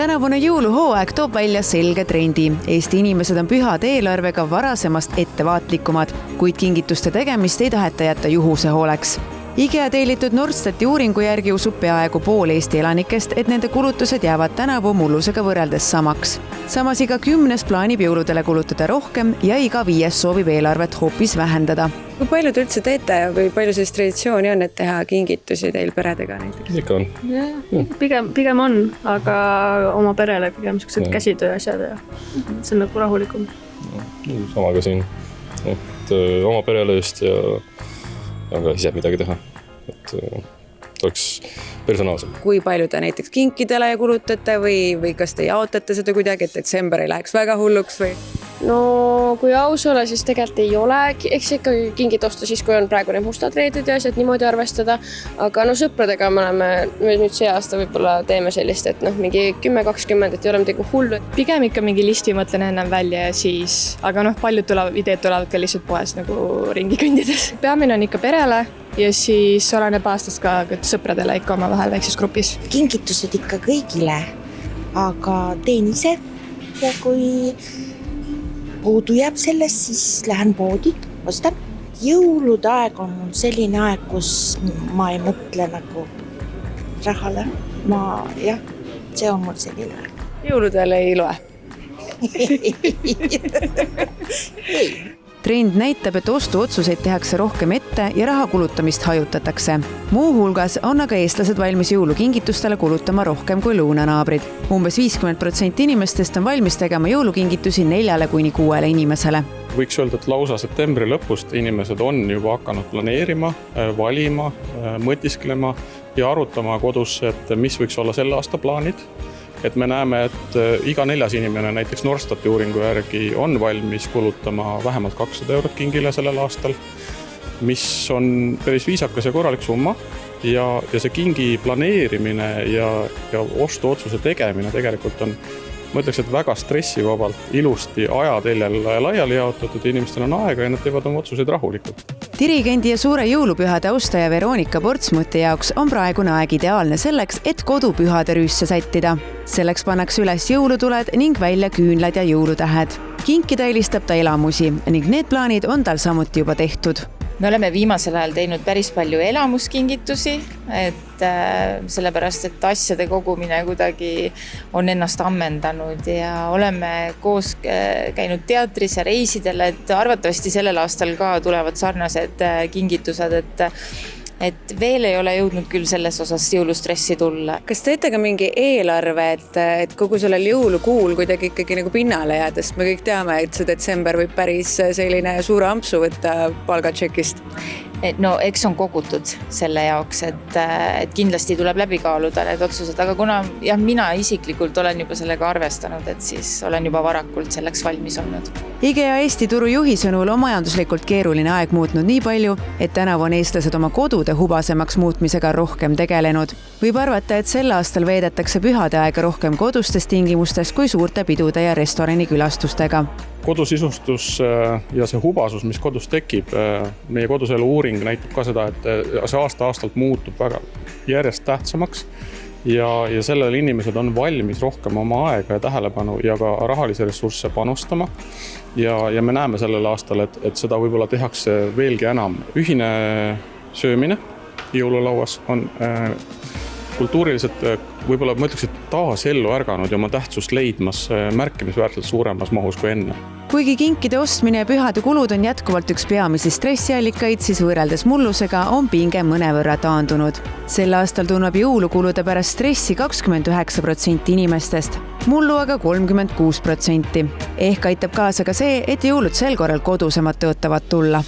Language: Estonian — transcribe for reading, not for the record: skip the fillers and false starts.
Tänavune jõuluhooaeg toob välja selge trendi. Eesti inimesed on pühade eelarvega varasemast ettevaatlikumad, kuid kingituste tegemist ei taheta jätta juhuse hooleks. IKEA tellitud Nordstati uuringu järgi usub peaaegu pool Eesti elanikest, et nende kulutused jäävad tänavu mullusega võrreldes samaks. Samas iga 10 plaanib jõuludele kulutada rohkem ja iga 5 soovib eelarvet hoopis vähendada. Kui palju te üldse teete ja kui palju sellist traditsiooni on, et teha kingitusi teil peredega näiteks? Ikka on. Pigem on, aga oma perele pigem sellised käsitöö asjad ja see on nagu rahulikum. Sama ka siin, et oma perele just ja aga ise midagi teha, et oleks personaalsem. Kui palju te näiteks kinkidele kulutate või kas te jaotate seda kuidagi, et detsember ei läheks väga hulluks või? No kui aus ole, siis tegelikult ei ole. Eks ikkagi kingid osta siis, kui on praegu need mustad reedid ja asjad niimoodi arvestada. Aga sõpradega me oleme nüüd see aasta võib-olla teeme sellist, et mingi 10-20, et ei ole midagi hullu. Pigem ikka mingi listi mõtlen ennem välja ja siis, aga paljud ideed tulevad ka lihtsalt poes nagu ringi kõndides. Peamine on ikka perele ja siis oleneb aastast ka sõpradele ikka oma vahel väikses grupis. Kingitused ikka kõigile, aga teen ise ja kui puudu jääb sellest, siis lähen poodi, ostan. Jõulude aeg on mul selline aeg, kus ma ei mõtle nagu rahale. See on mul selline aeg. Jõuludel ei loe? Trend näitab, et ostuotsuseid tehakse rohkem ette ja raha kulutamist hajutatakse. Muu hulgas on aga eestlased valmis jõulukingitustele kulutama rohkem kui lõunanaabrid. Umbes 50% inimestest on valmis tegema jõulukingitusi 4-6 inimesele. Võiks öelda, et lausa septembri lõpust inimesed on juba hakanud planeerima, valima, mõtisklema ja arutama kodus, et mis võiks olla selle aasta plaanid. Et me näeme, et iga 4. inimene näiteks Nordstati uuringu järgi on valmis kulutama vähemalt 200 eurot kingile sellel aastal, mis on päris viisakas ja korralik summa ja see kingi planeerimine ja ostuotsuse tegemine tegelikult on, ma ütleks, et väga stressivabalt ilusti ajateljel laiali jaotatud, inimestel on aega ja nad teevad oma otsuseid rahulikult. Dirigendi ja suure jõulupühade austaja Veronika Portsmuti jaoks on praegune aeg ideaalne selleks, et kodupühade rüüsse sättida. Selleks pannakse üles jõulutuled ning välja küünlad ja jõulutähed. Kinkida eelistab ta elamusi ning need plaanid on tal samuti juba tehtud. Me oleme viimasel ajal teinud päris palju elamuskingitusi, et sellepärast, et asjade kogumine kuidagi on ennast ammendanud ja oleme koos käinud teatris ja reisidel, et arvatavasti sellel aastal ka tulevad sarnased kingitused, et veel ei ole jõudnud küll selles osas jõulustressi tulla. Kas teete ka mingi eelarve, et kogu sellel jõulukuul kuidagi ikkagi nagu pinnale jäädest? Me kõik teame, et see detsember võib päris selline suure ampsu võtta palgatšekist. No eks on kogutud selle jaoks, et kindlasti tuleb läbi kaaluda need otsused, aga kuna mina isiklikult olen juba sellega arvestanud, et siis olen juba varakult selleks valmis olnud. IKEA Eesti turu juhi sõnul on majanduslikult keeruline aeg muutnud nii palju, et tänavu on eestlased oma kodude hubasemaks muutmisega rohkem tegelenud. Võib arvata, et sel aastal veedetakse pühade aega rohkem kodustes tingimustes kui suurte pidude ja restorani külastustega. Kodusisustus ja see hubasus, mis kodus tekib, meie koduselu uuring näitab ka seda, et see aasta-aastalt muutub väga järjest tähtsamaks ja sellele inimesed on valmis rohkem oma aega ja tähelepanu ja ka rahalisi ressursse panustama ja me näeme sellel aastal, et seda võib-olla tehakse veelgi enam. Ühine söömine jõululauas on kultuuriliselt võib-olla, ma ütleks, et taas ellu ärganud ja oma tähtsust leidmas märkimisväärselt suuremas mahus kui enne. Kuigi kinkide ostmine ja pühade kulud on jätkuvalt üks peamisi stressiallikaid, siis võrreldes mullusega on pinge mõnevõrra taandunud. Sel aastal tunneb jõulukulude pärast stressi 29% inimestest, mullu aga 36%. Ehk aitab kaasa ka see, et jõulud sel korral kodusemad tõotavad tulla.